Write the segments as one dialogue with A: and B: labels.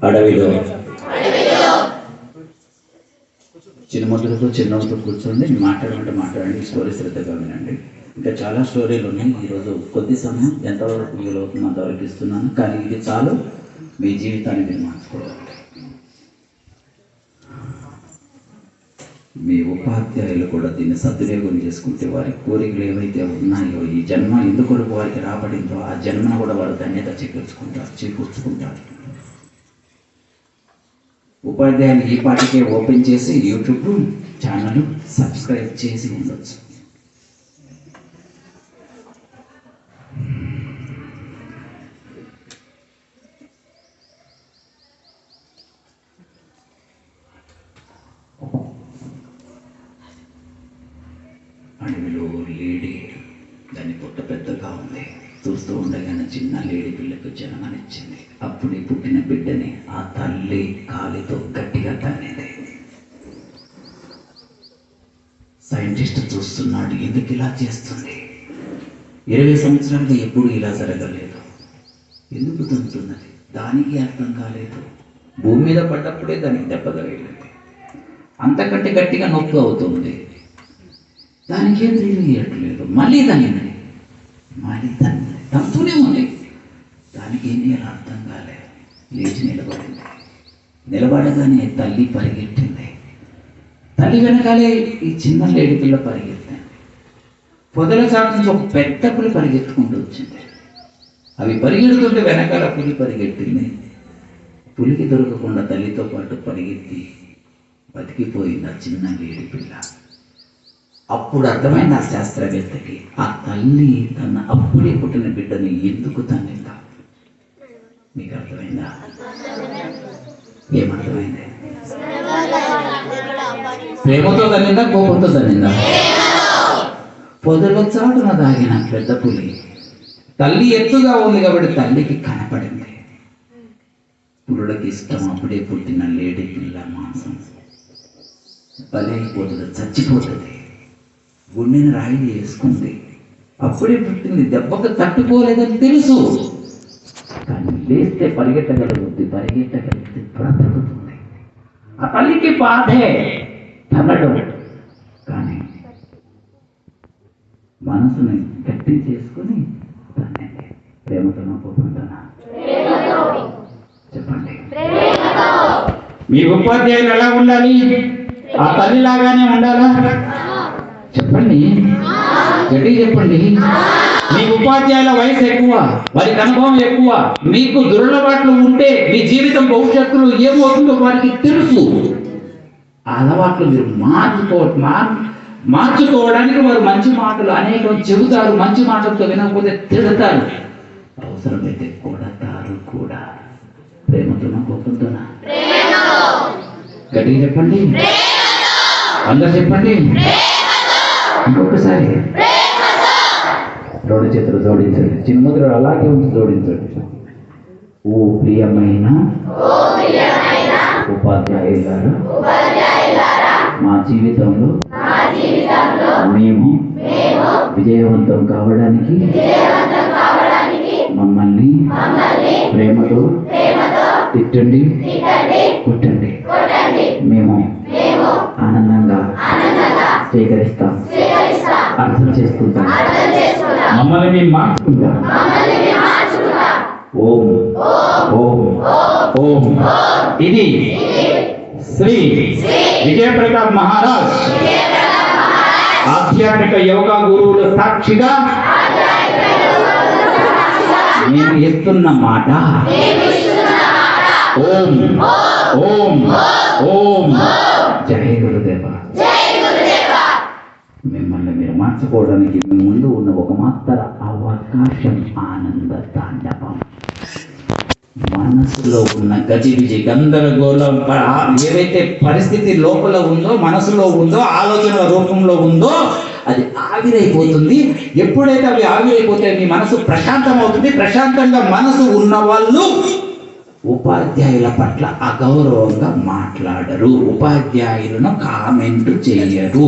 A: అడవిలో చిన్నమొదలతో చిన్నతో కూర్చోండి, మాట్లాడమంటే మాట్లాడండి, స్టోరీ శ్రద్ధగా వినండి. ఇంకా చాలా స్టోరీలు ఉన్నాయి. ఈరోజు కొద్ది సమయం ఎంతవరకు వీలవుతుందో అంతవరకు ఇస్తున్నాను, కానీ ఇది చాలు మీ జీవితాన్ని మీరు మార్చుకోవడానికి. మీ ఉపాధ్యాయులు కూడా దీన్ని సద్వినియోగం చేసుకుంటే వారి కోరికలు ఏవైతే ఉన్నాయో, ఈ జన్మ ఎందుకు వారికి రాబడిందో ఆ జన్మను కూడా వారు ధన్యత చేకూర్చుకుంటారు. ఉపాధ్యాయులు ఈ పాటికే ఓపెన్ చేసి యూట్యూబ్ ఛానల్ సబ్స్క్రైబ్ చేసి ఉండొచ్చు. అడవిలో లేడీ, దాని పొట్ట పెద్దగా ఉంది. చూస్తూ ఉండగానే చిన్న లేడీ పిల్లకు జన్మనిచ్చింది. అప్పుడే పుట్టిన బిడ్డని ఆ తల్లి కాలితో గట్టిగా తన్నింది. సైంటిస్ట్ చూస్తున్నాడు, ఎందుకు ఇలా చేస్తుంది? 20 సంవత్సరాలుగా ఎప్పుడు ఇలా జరగలేదు. ఎందుకు తంతున్నది? దానికి అర్థం కాలేదు. భూమి మీద పడ్డప్పుడే దానికి దెబ్బ తగిలింది. అంతకంటే గట్టిగా నొప్పి అవుతుంది. దానికి ఏం తెలియట్లేదు. మళ్ళీ తన్నింది, మళ్ళీ తంతూనే ఉంది. దానికి ఏం చేయాలో అర్థం కాలేదు. లేచి నిలబడింది. నిలబడగానే తల్లి పరిగెట్టింది. తల్లి వెనకాలే ఈ చిన్న లేడి పిల్ల పరిగెత్తింది. పొదల చాటు నుంచి ఒక పెద్ద పులి పరిగెత్తుకుంటూ వచ్చింది. అవి పరిగెడుతుంటే వెనకాల పులి పరిగెట్టింది. పులికి దొరకకుండా తల్లితో పాటు పరిగెత్తి బతికిపోయింది ఆ చిన్న లేడి పిల్ల. అప్పుడు అర్థమైంది ఆ శాస్త్రవేత్తకి, ఆ తల్లి తన అప్పుడే పుట్టిన బిడ్డని ఎందుకు తన్నిందా? మీకు అర్థమైందా? ఏమర్థమైంది? ప్రేమతో తన్నిందా, కోపంతో తన్నిందా? పొదల చాటున దాగిన పెద్ద పులి తల్లి ఎత్తుగా ఉంది కాబట్టి తల్లికి కనపడింది. పురులకి ఇష్టం అప్పుడే పుట్టిన లేడీ పిల్ల మాంసం. బలైపోతుంది, చచ్చిపోతుంది. గుండెని రాయి వేసుకుంది. అప్పుడే పుట్టింది, దెబ్బకు తట్టుకోలేదని తెలుసు. కానీ లేస్తే పరిగెట్టగలుగుతుంది, పరిగెట్టగలిగితే బ్రతుకుతుంది. ఆ తల్లికి బాధే తనడం, కానీ మనసుని గట్టి చేసుకుని తన్నండి. ప్రేమతోనా, కోపంతోనా? చెప్పండి. మీ ఉపాధ్యాయులు ఎలా ఉండాలి? ఆ తల్లిలాగానే ఉండాలా? చెప్పండి, గట్టి చెప్పండి. మీ ఉపాధ్యాయుల వయసు ఎక్కువ, వారికి అనుభవం ఎక్కువ. మీకు దురలవాట్లు ఉంటే మీ జీవితం భవిష్యత్తులో ఏమవుతుందో వారికి తెలుసు. ఆ అలవాట్లు మీరు మార్చుకోవడానికి వారు మంచి మాటలు అనేకం చెబుతారు. మంచి మాటలతో వినకపోతే తిడతారు, అవసరమైతే కొడతారు కూడా. ప్రేమతోనా, కోపంతోనా? గట్టిగా చెప్పండి, అందరు చెప్పండి. ఇంకొకసారి 2 చేతులు జోడించండి. చిన్న ముద్ర అలాగే ఉంచి జోడించండి. ఓ ప్రియమైన ఉపాధ్యాయులారా, మా జీవితంలో మేము విజయవంతం కావడానికి మమ్మల్ని ప్రేమతో తిట్టండి, కొట్టండి. మేము ఆనందంగా స్వీకరిస్తాం, అర్థం చేసుకుంటాం. మమ్మల్ని మేము మార్చుకుంటాం. ఓం ఓం ఓం. ఇది శ్రీ విజయప్రతాప్ మహారాజ్ ఆధ్యాత్మిక యోగా గురువుల సాక్షిగా నేను ఇస్తున్న మాట. ఓం ఓం ఓం. జై గురుదేవ. మిమ్మల్ని మీరు మార్చుకోవడానికి మీ ముందు ఉన్న ఒక మాత్ర అవకాశం ఆనంద తాండవం. మనసులో ఉన్న గజిబిజి, గందరగోళం, ఏవైతే పరిస్థితి లోపల ఉందో, మనసులో ఉందో, ఆలోచన రూపంలో ఉందో, అది ఆవిరైపోతుంది. ఎప్పుడైతే అవి ఆవిరైపోతే మీ మనసు ప్రశాంతం అవుతుంది. ప్రశాంతంగా మనసు ఉన్న వాళ్ళు ఉపాధ్యాయుల పట్ల అగౌరవంగా మాట్లాడరు, ఉపాధ్యాయులను కామెంట్ చేయరు,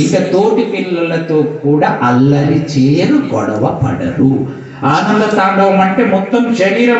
A: ఇంకా తోటి పిల్లలతో కూడా అల్లరి చేయరు, గొడవ పడరు. ఆనంద తాండవం అంటే మొత్తం శరీరం